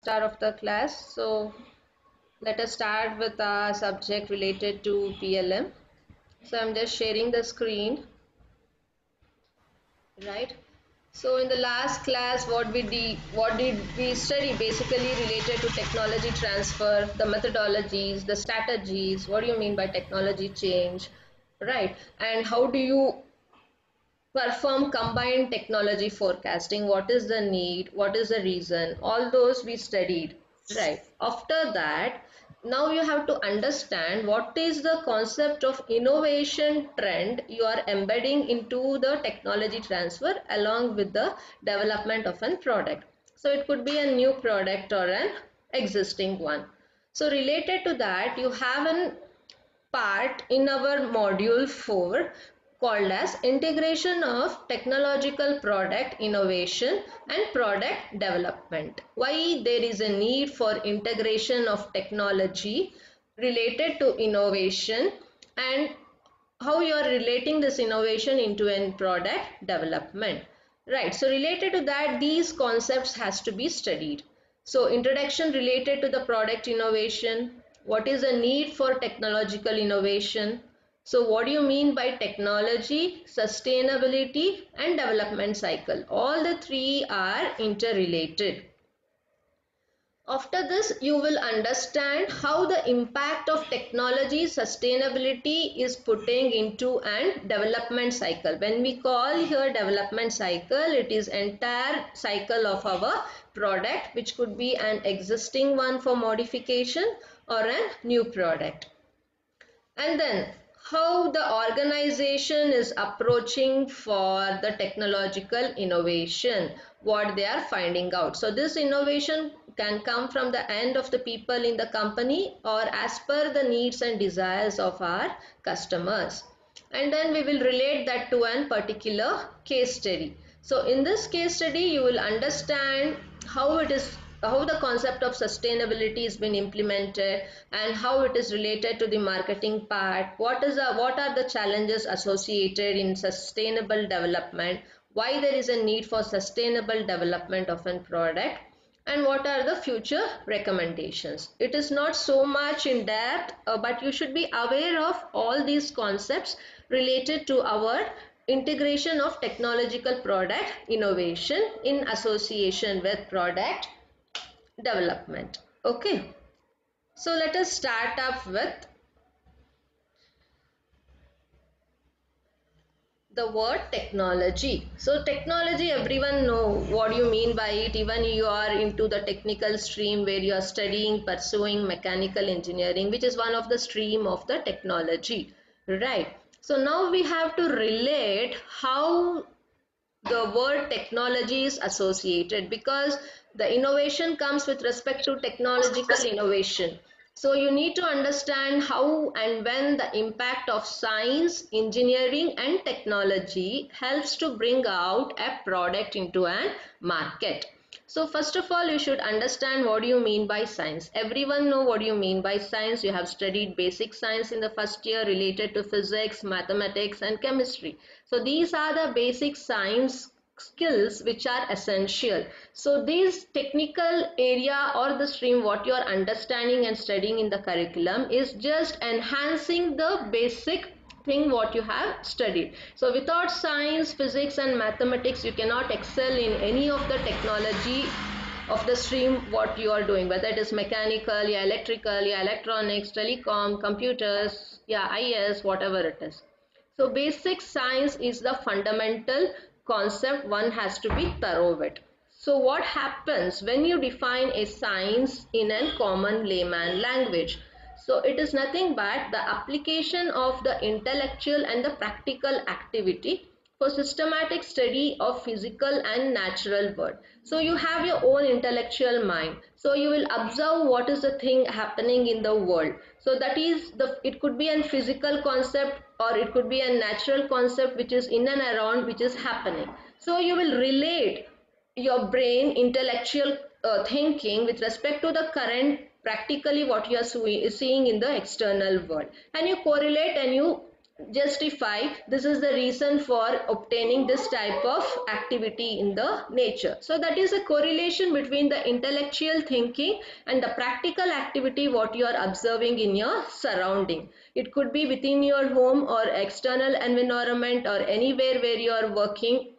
start of the class. So let us start with our subject related to PLM. So I'm just sharing the screen, right? So in the last class, what did we study? Basically related to technology transfer, the methodologies, the strategies. What do you mean by technology change, right? And how do you perform combined technology forecasting? What is the need? What is the reason? All those we studied, right? After that, now you have to understand what is the concept of innovation trend you are embedding into the technology transfer along with the development of a product. So it could be a new product or an existing one. So related to that, you have an part in our module 4 called as integration of technological product innovation and product development. Why there is a need for integration of technology related to innovation, and how you are relating this innovation into a product development, right? So related to that, these concepts has to be studied. So introduction related to the product innovation, what is the need for technological innovation? So what do you mean by technology, sustainability and development cycle? All the three are interrelated. After this, you will understand how the impact of technology sustainability is putting into an development cycle. When we call here development cycle, it is entire cycle of our product, which could be an existing one for modification or a new product. And then how the organization is approaching for the technological innovation, what they are finding out. So this innovation can come from the end of the people in the company or as per the needs and desires of our customers. And then we will relate that to an particular case study. So in this case study, you will understand how the concept of sustainability has been implemented and how it is related to the marketing part. What are the challenges associated in sustainable development? Why there is a need for sustainable development of a product? And what are the future recommendations? It is not so much in depth, but you should be aware of all these concepts related to our integration of technological product innovation in association with product development. Okay, so let us start up with the word technology. So technology, everyone know what you mean by it. Even you are into the technical stream where you are studying, pursuing mechanical engineering, which is one of the stream of the technology, right? So now we have to relate how the word technology is associated, because the innovation comes with respect to technological innovation. So you need to understand how and when the impact of science, engineering and technology helps to bring out a product into a market. So first of all, you should understand what do you mean by science. Everyone know what you mean by science. You have studied basic science in the first year related to physics, mathematics and chemistry. So these are the basic science skills which are essential. So this technical area or the stream what you are understanding and studying in the curriculum is just enhancing the basic thing what you have studied. So without science, physics and mathematics, you cannot excel in any of the technology of the stream what you are doing, whether it is mechanical, yeah, electrical, yeah, electronics, telecom, computers, yeah, IS, whatever it is. So basic science is the fundamental concept one has to be thorough with. So what happens when you define a science in a common layman language? So it is nothing but the application of the intellectual and the practical activity for systematic study of physical and natural world. So you have your own intellectual mind. So you will observe what is the thing happening in the world. So that is it could be a physical concept or it could be a natural concept which is in and around which is happening. So you will relate your brain intellectual thinking with respect to the current practically what you are seeing in the external world, and you correlate and you justify this is the reason for obtaining this type of activity in the nature. So that is a correlation between the intellectual thinking and the practical activity what you are observing in your surrounding. It could be within your home or external environment or anywhere where you are working.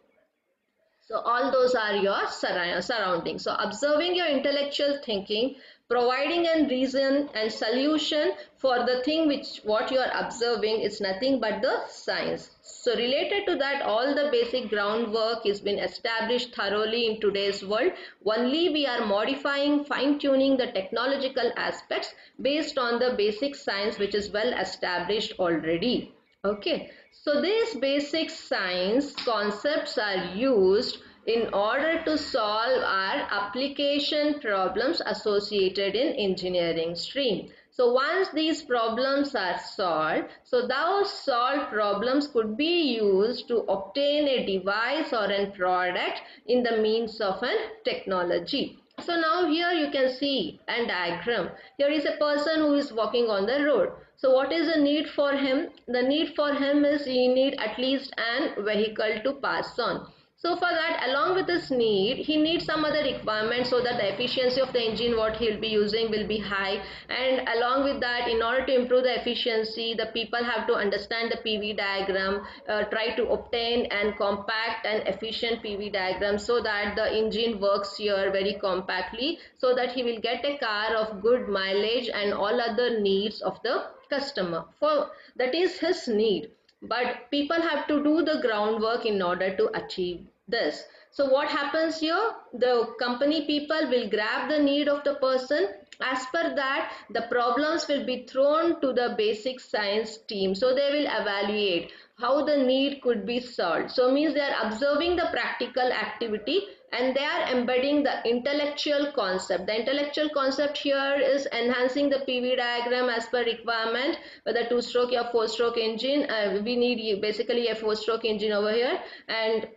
So all those are your surroundings. So observing your intellectual thinking, providing a reason and solution for the thing which what you are observing is nothing but the science. So related to that, all the basic groundwork has been established thoroughly in today's world. Only we are modifying, fine-tuning the technological aspects based on the basic science which is well established already. Okay, so these basic science concepts are used in order to solve our application problems associated in engineering stream. So once these problems are solved, so those solved problems could be used to obtain a device or a product in the means of a technology. So now here you can see a diagram. Here is a person who is walking on the road. So what is the need for him? The need for him is he need at least an vehicle to pass on. So for that, along with this need, he needs some other requirements so that the efficiency of the engine what he will be using will be high. And along with that, in order to improve the efficiency, the people have to understand the PV diagram, try to obtain and compact and efficient PV diagram so that the engine works here very compactly, so that he will get a car of good mileage and all other needs of the customer. For that is his need, but people have to do the groundwork in order to achieve this. So what happens here? The company people will grab the need of the person. As per that, the problems will be thrown to the basic science team. So they will evaluate how the need could be solved. So means they are observing the practical activity and they are embedding the intellectual concept. The intellectual concept here is enhancing the PV diagram as per requirement, whether 2-stroke or 4-stroke engine. We need basically a 4-stroke engine over here, and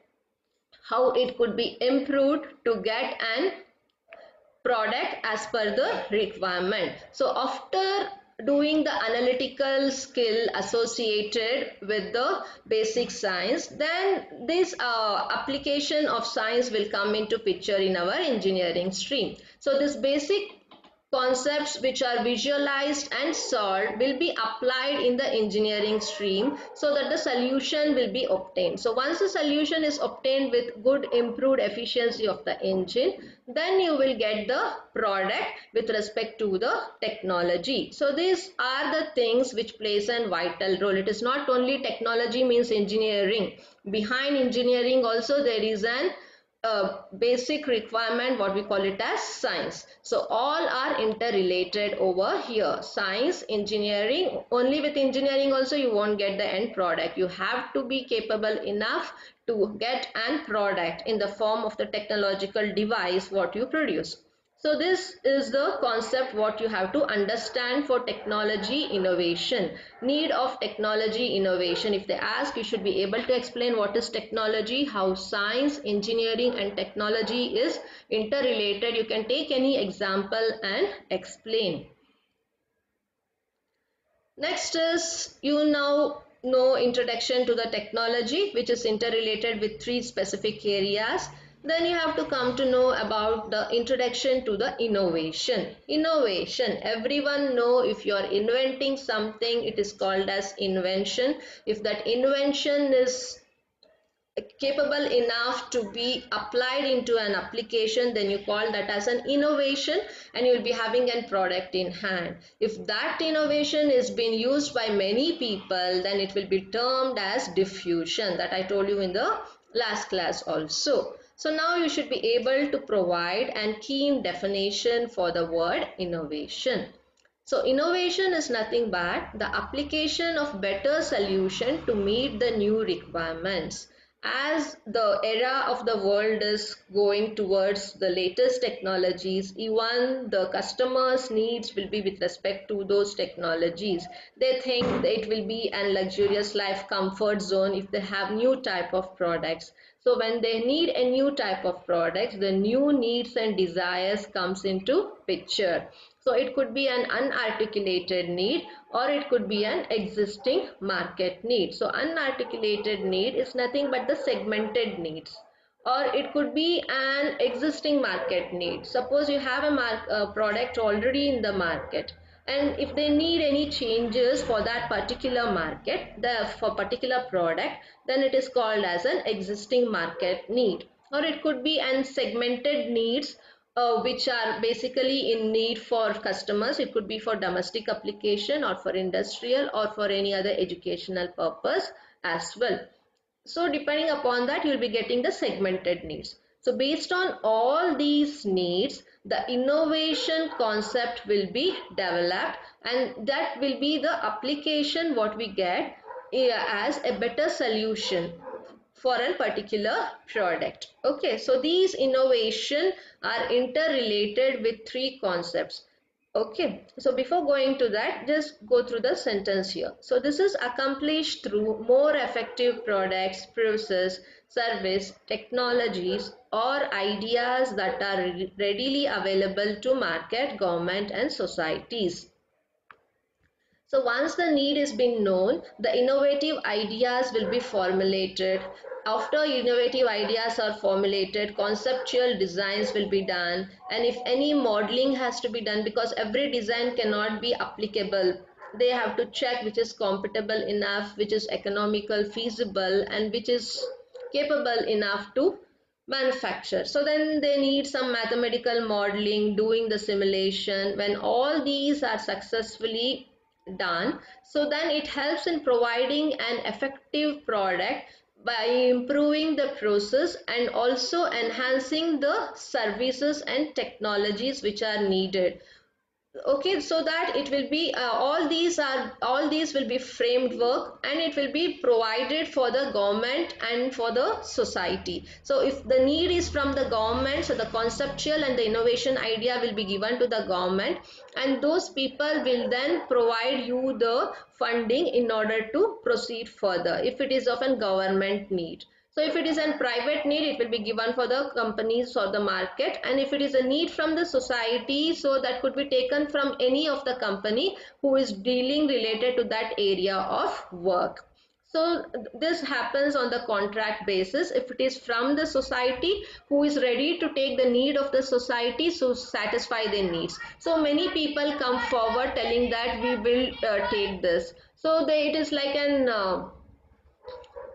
how it could be improved to get an product as per the requirement. So after doing the analytical skill associated with the basic science, then this application of science will come into picture in our engineering stream. So this basic concepts which are visualized and solved will be applied in the engineering stream so that the solution will be obtained. So once the solution is obtained with good improved efficiency of the engine, then you will get the product with respect to the technology. So these are the things which plays a vital role. It is not only technology means engineering. Behind engineering also there is an basic requirement, what we call it as science. So all are interrelated over here. Science, engineering. Only with engineering also you won't get the end product. You have to be capable enough to get an product in the form of the technological device what you produce. So this is the concept what you have to understand for technology innovation. Need of technology innovation. If they ask, you should be able to explain what is technology, how science, engineering and technology is interrelated. You can take any example and explain. Next is you now know introduction to the technology, which is interrelated with 3 specific areas. Then you have to come to know about the introduction to the innovation. Innovation, everyone know if you are inventing something, it is called as invention. If that invention is capable enough to be applied into an application, then you call that as an innovation and you will be having a product in hand. If that innovation is being used by many people, then it will be termed as diffusion, that I told you in the last class also. So now you should be able to provide a key definition for the word innovation. So innovation is nothing but the application of better solution to meet the new requirements. As the era of the world is going towards the latest technologies, even the customers' needs will be with respect to those technologies. They think that it will be a luxurious life comfort zone if they have new type of products. So when they need a new type of products, the new needs and desires comes into picture. So it could be an unarticulated need or it could be an existing market need. So unarticulated need is nothing but the segmented needs, or it could be an existing market need. Suppose you have a product already in the market, and if they need any changes for that particular market, for particular product, then it is called as an existing market need. Or it could be an segmented needs, which are basically in need for customers. It could be for domestic application or for industrial or for any other educational purpose as well. So depending upon that, you'll be getting the segmented needs. So based on all these needs, the innovation concept will be developed, and that will be the application what we get as a better solution for a particular product. Okay, so these innovation are interrelated with three concepts. Okay, so before going to that, just go through the sentence here. So this is accomplished through more effective products, process, service, technologies, or ideas that are readily available to market, government, and societies. So once the need is been known, the innovative ideas will be formulated. After innovative ideas are formulated, conceptual designs will be done, and if any modeling has to be done, because every design cannot be applicable, they have to check which is compatible enough, which is economical, feasible, and which is capable enough to manufacture. So then they need some mathematical modeling, doing the simulation. When all these are successfully done, so then it helps in providing an effective product by improving the process and also enhancing the services and technologies which are needed. Okay, so that it will be all these will be framed work, and it will be provided for the government and for the society. So if the need is from the government, so the conceptual and the innovation idea will be given to the government, and those people will then provide you the funding in order to proceed further if it is of a government need. So if it is a private need, it will be given for the companies or the market, and if it is a need from the society, so that could be taken from any of the company who is dealing related to that area of work. So this happens on the contract basis. If it is from the society who is ready to take the need of the society, so satisfy their needs. So many people come forward telling that we will take this. So it is like an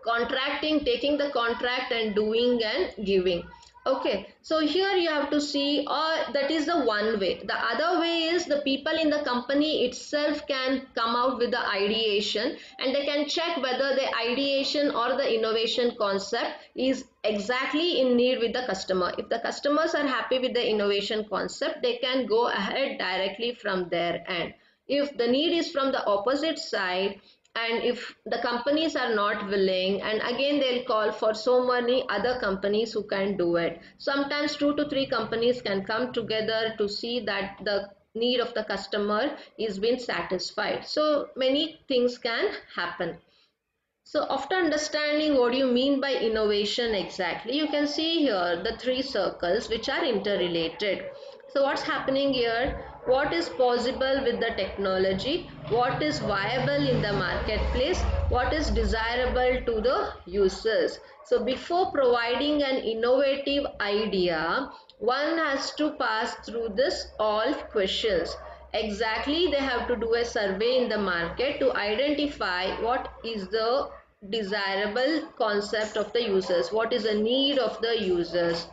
contracting, taking the contract and doing and giving. Okay, so here you have to see, or that is the one way. The other way is the people in the company itself can come out with the ideation, and they can check whether the ideation or the innovation concept is exactly in need with the customer. If the customers are happy with the innovation concept, they can go ahead directly from their end. If the need is from the opposite side, and if the companies are not willing, and again they'll call for so many other companies who can do it. Sometimes 2 to 3 companies can come together to see that the need of the customer is being satisfied. So many things can happen. So after understanding what you mean by innovation exactly, you can see here the 3 circles which are interrelated. So what's happening here? What is possible with the technology? What is viable in the marketplace? What is desirable to the users? So before providing an innovative idea, one has to pass through this all questions. Exactly, they have to do a survey in the market to identify what is the desirable concept of the users, what is the need of the users,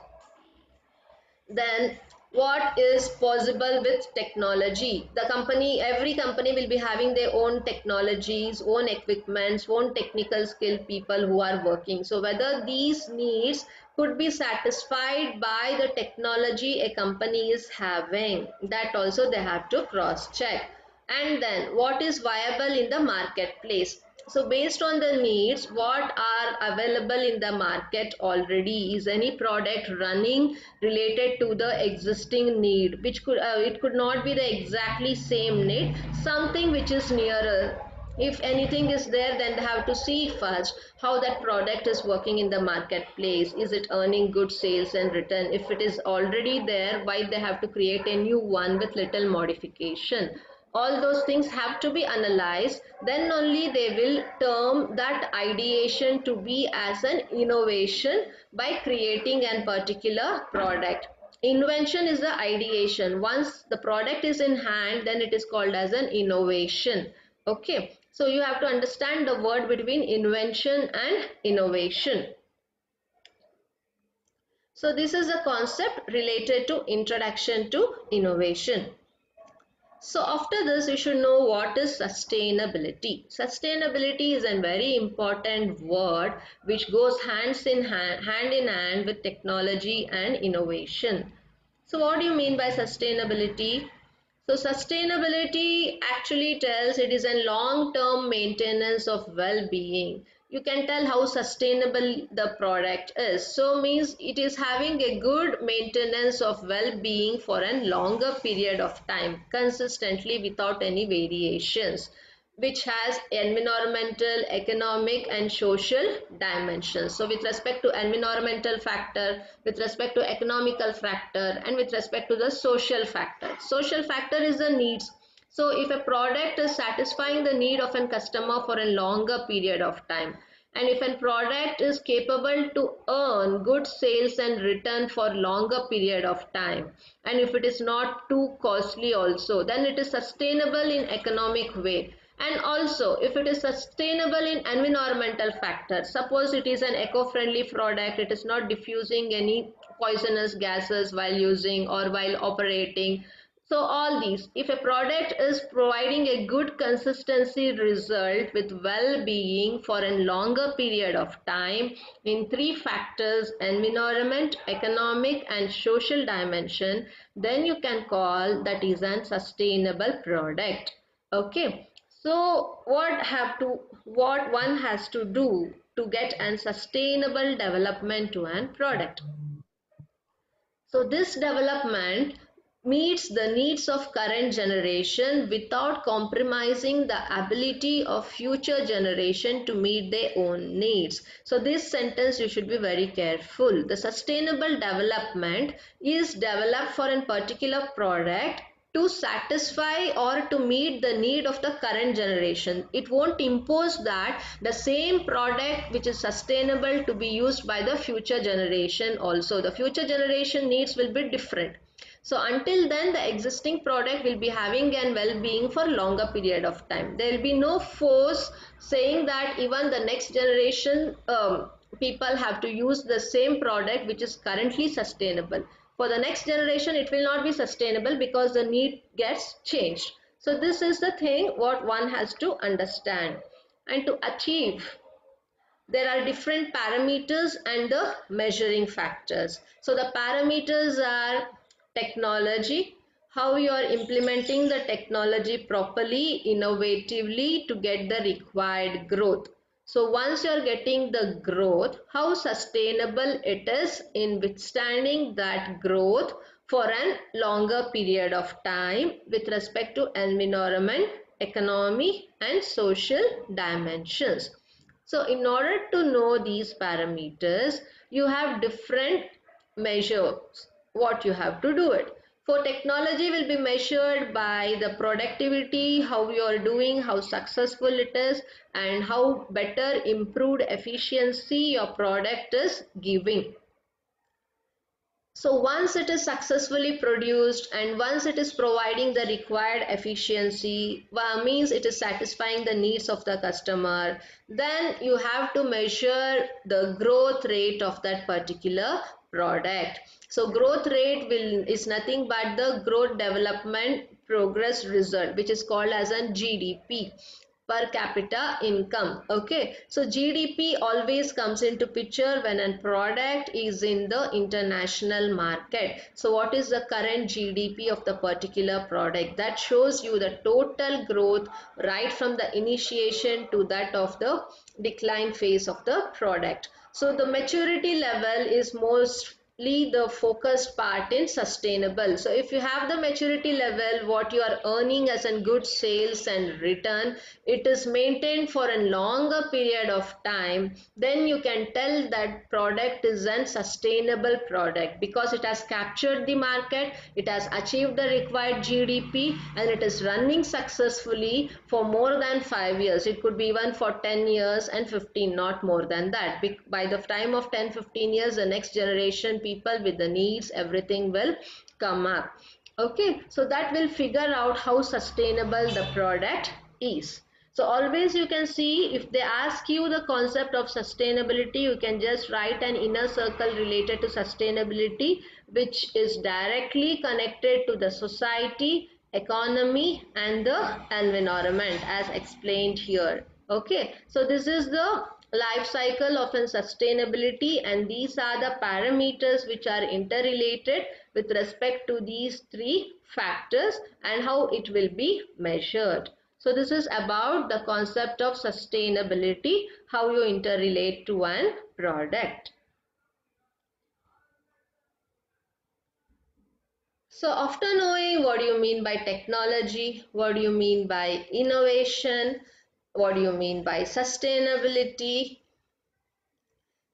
then what is possible with technology. The company, every company will be having their own technologies, own equipments, own technical skill people who are working. So whether these needs could be satisfied by the technology a company is having, that also they have to cross check. And then what is viable in the marketplace. So based on the needs, what are available in the market already, is any product running related to the existing need, which could it could not be the exactly same need, something which is nearer. If anything is there, then they have to see first how that product is working in the marketplace. Is it earning good sales and return? If it is already there, why they have to create a new one with little modification? All those things have to be analyzed, then only they will term that ideation to be as an innovation by creating a particular product. Invention is the ideation. Once the product is in hand, then it is called as an innovation. Okay, so you have to understand the word between invention and innovation. So this is a concept related to introduction to innovation. So after this, you should know what is sustainability. Sustainability is a very important word which goes hand in hand with technology and innovation. So what do you mean by sustainability? So sustainability actually tells it is a long-term maintenance of well-being. You can tell how sustainable the product is. So means it is having a good maintenance of well-being for a longer period of time, consistently without any variations, which has environmental, economic and social dimensions. So with respect to environmental factor, with respect to economical factor and with respect to the social factor. Social factor is the needs. So if a product is satisfying the need of a customer for a longer period of time, and if a product is capable to earn good sales and return for longer period of time, and if it is not too costly also, then it is sustainable in economic way. And also if it is sustainable in environmental factors, suppose it is an eco-friendly product, it is not diffusing any poisonous gases while using or while operating. So all these, if a product is providing a good consistency result with well-being for a longer period of time in three factors, environment, economic and social dimension, then you can call that is an sustainable product. Okay, so what one has to do to get an sustainable development to an product? So this development meets the needs of current generation without compromising the ability of future generation to meet their own needs. So this sentence you should be very careful. The sustainable development is developed for a particular product to satisfy or to meet the need of the current generation. It won't impose that the same product which is sustainable to be used by the future generation also. The future generation needs will be different. So until then the existing product will be having an well-being for longer period of time. There will be no force saying that even the next generation people have to use the same product which is currently sustainable. For the next generation it will not be sustainable because the need gets changed. So this is the thing what one has to understand. And to achieve, there are different parameters and the measuring factors. So the parameters are technology, how you are implementing the technology properly, innovatively to get the required growth. So once you are getting the growth, how sustainable it is in withstanding that growth for a longer period of time with respect to environment, economy and social dimensions. So in order to know these parameters, you have different measures what you have to do it. For technology will be measured by the productivity, how you are doing, how successful it is and how better improved efficiency your product is giving. So once it is successfully produced and once it is providing the required efficiency, means it is satisfying the needs of the customer, then you have to measure the growth rate of that particular product. So growth rate is nothing but the growth development progress result, which is called as a GDP, per capita income. Okay, so GDP always comes into picture when a product is in the international market. So what is the current GDP of the particular product? That shows you the total growth right from the initiation to that of the decline phase of the product. So the maturity level is most the focused part in sustainable. So if you have the maturity level, what you are earning as in good sales and return, it is maintained for a longer period of time, then you can tell that product is an sustainable product because it has captured the market, it has achieved the required GDP, and it is running successfully for more than 5 years. It could be even for 10 years and 15, not more than that. By the time of 10-15 years, the next generation people with the needs, everything will come up. Okay, so that will figure out how sustainable the product is. So always you can see, if they ask you the concept of sustainability, you can just write an inner circle related to sustainability, which is directly connected to the society, economy and the environment as explained here. Okay, so this is the life cycle of an sustainability, and these are the parameters which are interrelated with respect to these three factors and how it will be measured. So this is about the concept of sustainability, how you interrelate to one product. So after knowing what do you mean by technology, what do you mean by innovation, what do you mean by sustainability,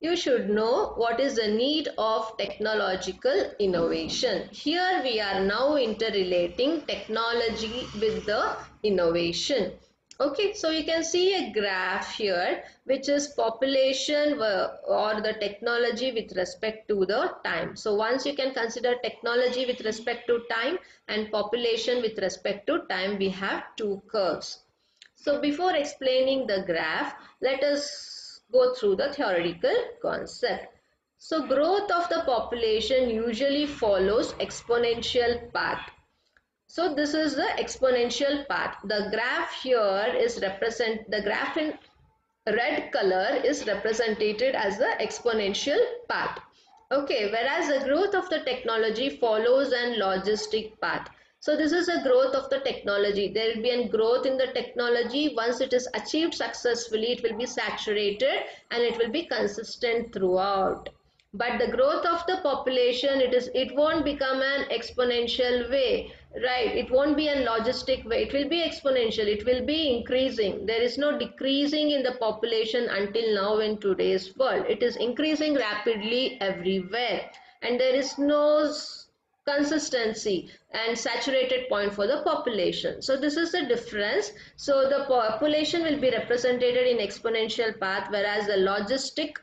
you should know what is the need of technological innovation. Here we are now interrelating technology with the innovation. Okay, so you can see a graph here which is population or the technology with respect to the time. So once you can consider technology with respect to time and population with respect to time, we have two curves. So before explaining the graph, let us go through the theoretical concept. So growth of the population usually follows exponential path. So this is the exponential path. The graph here is the graph in red color is represented as the exponential path. Okay, whereas the growth of the technology follows an logistic path. So this is a growth of the technology. There will be a growth in the technology. Once it is achieved successfully, it will be saturated and it will be consistent throughout. But the growth of the population, it won't become an exponential way, right? It won't be a logistic way. It will be exponential. It will be increasing. There is no decreasing in the population until now in today's world. It is increasing rapidly everywhere, and there is no consistency and saturated point for the population. So this is the difference. So the population will be represented in exponential path, whereas the logistic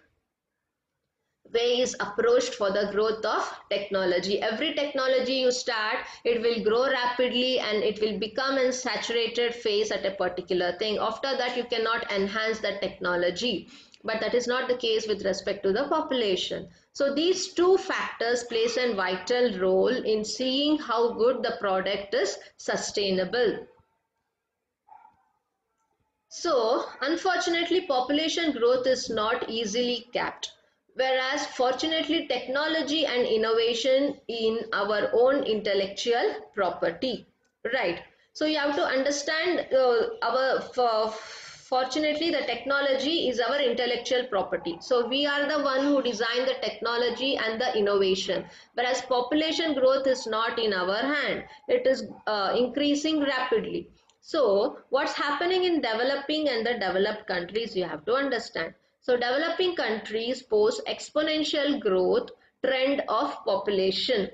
way is approached for the growth of technology. Every technology you start, it will grow rapidly and it will become in saturated phase at a particular thing. After that, you cannot enhance the technology. But that is not the case with respect to the population. So these two factors plays a vital role in seeing how good the product is sustainable. So, unfortunately, population growth is not easily capped, whereas fortunately, technology and innovation in our own intellectual property, right? So, you have to understand fortunately, the technology is our intellectual property. So, we are the one who design the technology and the innovation, whereas population growth is not in our hand. It is increasing rapidly. So what's happening in developing and the developed countries, you have to understand. So developing countries pose exponential growth trend of population.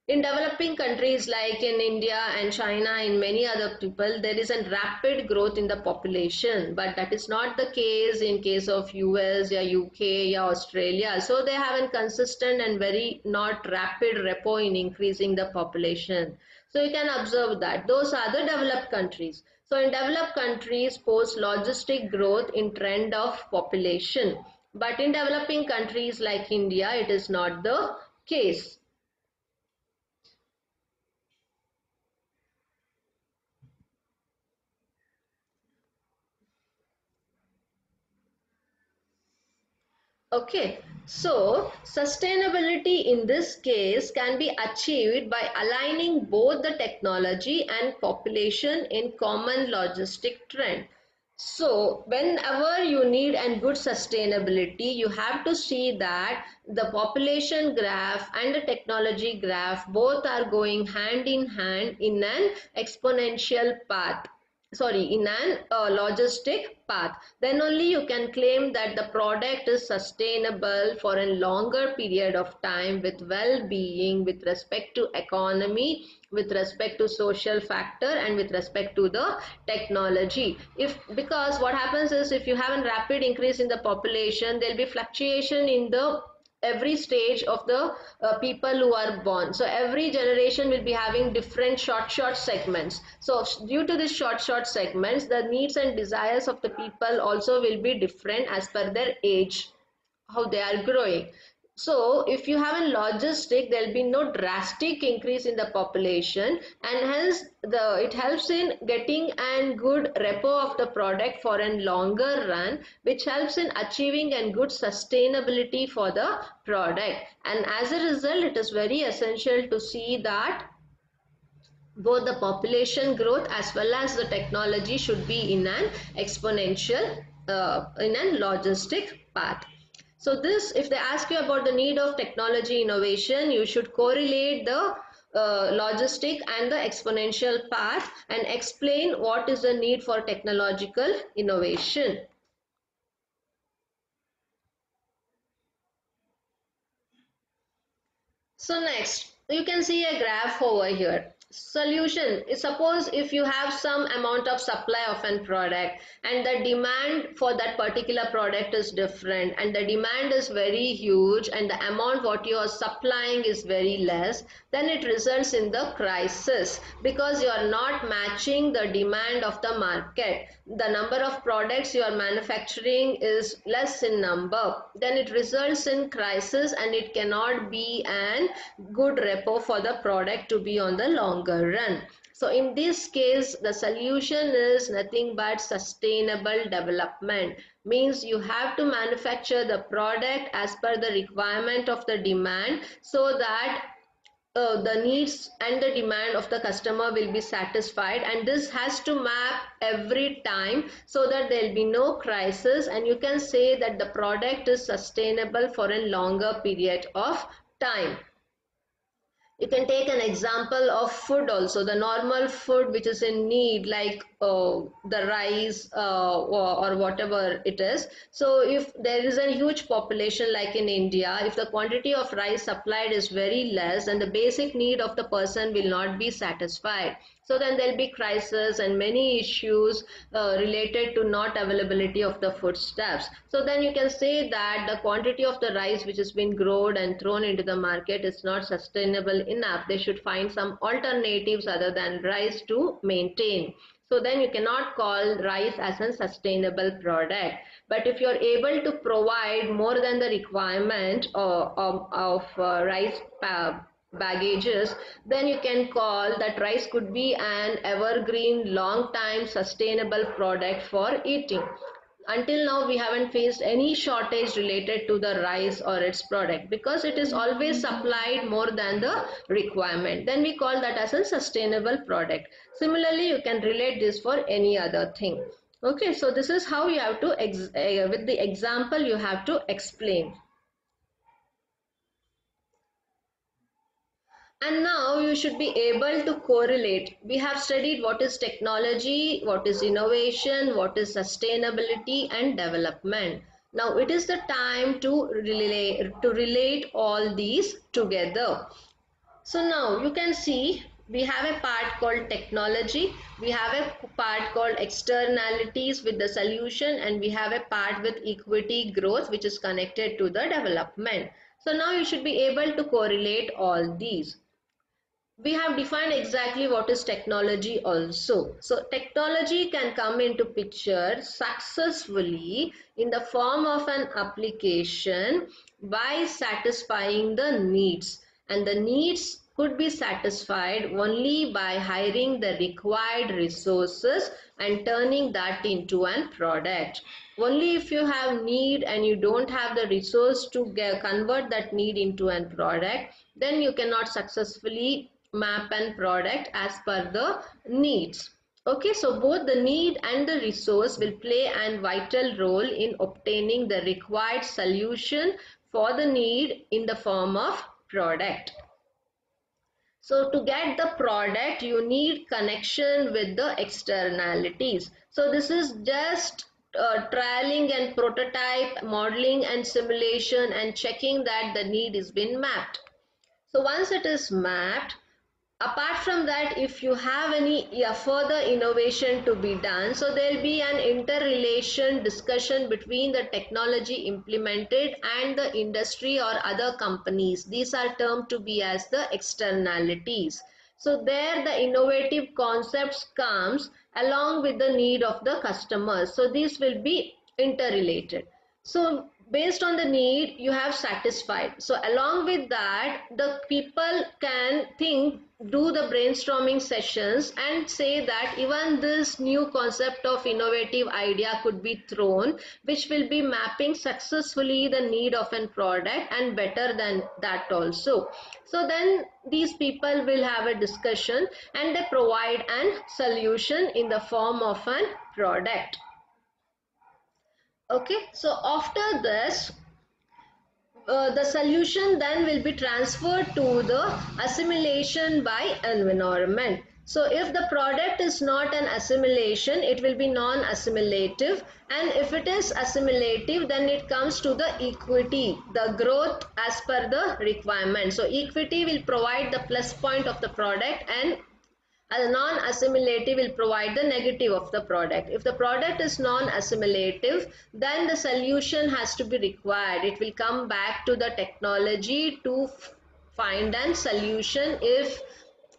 In developing countries like in India and China and many other people, there is a rapid growth in the population, but that is not the case in case of US or UK or Australia. So they have a consistent and very not rapid repo in increasing the population. So you can observe that those are the developed countries. So in developed countries, post logistic growth in trend of population, but in developing countries like India, it is not the case. Okay, so sustainability in this case can be achieved by aligning both the technology and population in common logistic trend. So whenever you need and good sustainability, you have to see that the population graph and the technology graph both are going hand in hand in an exponential path. Sorry, in an logistic path. Then only you can claim that the product is sustainable for a longer period of time with well-being, with respect to economy, with respect to social factor, and with respect to the technology. If because what happens is, if you have a rapid increase in the population, there will be fluctuation in the every stage of the people who are born. So every generation will be having different short segments. So due to these short segments, the needs and desires of the people also will be different as per their age, how they are growing. So if you have a logistic, there will be no drastic increase in the population, and hence it helps in getting a good repo of the product for a longer run, which helps in achieving a good sustainability for the product. And as a result, it is very essential to see that both the population growth as well as the technology should be in an exponential, in a logistic path. So this, if they ask you about the need of technology innovation, you should correlate the logistic and the exponential path and explain what is the need for technological innovation. So next, you can see a graph over here. Solution is, suppose if you have some amount of supply of an product and the demand for that particular product is different, and the demand is very huge and the amount what you are supplying is very less, then it results in the crisis because you are not matching the demand of the market. The number of products you are manufacturing is less in number, then it results in crisis and it cannot be an good repo for the product to be on the longer run. So in this case, the solution is nothing but sustainable development. Means you have to manufacture the product as per the requirement of the demand, so that the needs and the demand of the customer will be satisfied, and this has to map every time so that there will be no crisis, and you can say that the product is sustainable for a longer period of time. You can take an example of food also, the normal food which is in need, like the rice, or whatever it is. So if there is a huge population like in India, if the quantity of rice supplied is very less, then the basic need of the person will not be satisfied. So then there'll be crisis and many issues related to not availability of the foodstuffs. So then you can say that the quantity of the rice which has been grown and thrown into the market is not sustainable enough. They should find some alternatives other than rice to maintain. So then you cannot call rice as a sustainable product. But if you're able to provide more than the requirement of rice baggages, then you can call that rice could be an evergreen, long time sustainable product for eating. Until now, we haven't faced any shortage related to the rice or its product because it is always supplied more than the requirement. Then we call that as a sustainable product. Similarly, you can relate this for any other thing. Okay, so this is how you have to, with the example, you have to explain. And now you should be able to correlate. We have studied what is technology, what is innovation, what is sustainability and development. Now it is the time to relate all these together. So now you can see we have a part called technology, we have a part called externalities with the solution, and we have a part with equity growth which is connected to the development. So now you should be able to correlate all these. We have defined exactly what is technology also. So technology can come into picture successfully in the form of an application by satisfying the needs, and the needs could be satisfied only by hiring the required resources and turning that into a product. Only if you have need and you don't have the resource to convert that need into a product, then you cannot successfully map and product as per the needs. Okay, so both the need and the resource will play a vital role in obtaining the required solution for the need in the form of product. So to get the product, you need connection with the externalities. So this is just trialing and prototype, modeling and simulation, and checking that the need is been mapped. So once it is mapped, apart from that, if you have any further innovation to be done, so there will be an interrelation discussion between the technology implemented and the industry or other companies. These are termed to be as the externalities. So there the innovative concepts comes along with the need of the customers. So these will be interrelated. So based on the need you have satisfied, so along with that the people can think, do the brainstorming sessions and say that even this new concept of innovative idea could be thrown, which will be mapping successfully the need of a product and better than that also. So then these people will have a discussion and they provide an solution in the form of a product. Okay, so after this, the solution then will be transferred to the assimilation by environment. So if the product is not an assimilation, it will be non-assimilative, and if it is assimilative, then it comes to the equity, the growth as per the requirement. So equity will provide the plus point of the product, and a non-assimilative will provide the negative of the product. If the product is non-assimilative, then the solution has to be required. It will come back to the technology to find a solution if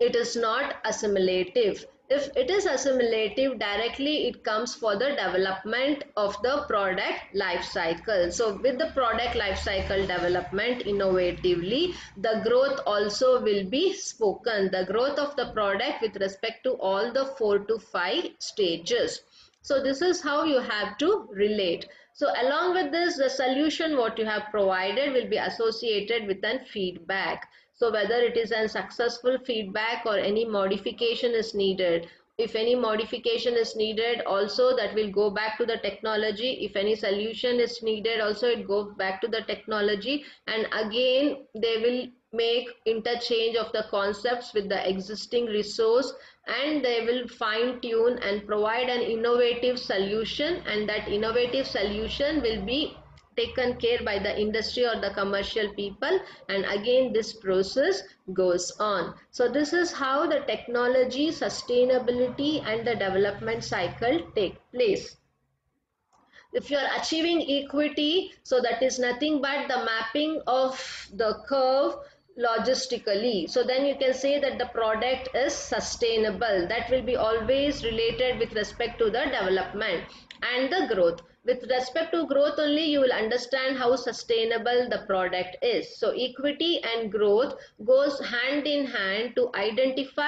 it is not assimilative. If it is assimilative, directly it comes for the development of the product life cycle. So with the product life cycle development innovatively, the growth also will be spoken, the growth of the product with respect to all the 4 to 5 stages. So this is how you have to relate. So along with this, the solution what you have provided will be associated with an feedback. So whether it is a successful feedback or any modification is needed. If any modification is needed, also that will go back to the technology. If any solution is needed, also it goes back to the technology, and again they will make interchange of the concepts with the existing resource, and they will fine tune and provide an innovative solution, and that innovative solution will be taken care by the industry or the commercial people, and again this process goes on. So this is how the technology, sustainability and the development cycle take place. If you are achieving equity, so that is nothing but the mapping of the curve logistically, so then you can say that the product is sustainable. That will be always related with respect to the development and the growth. With respect to growth only, you will understand how sustainable the product is. So equity and growth goes hand in hand to identify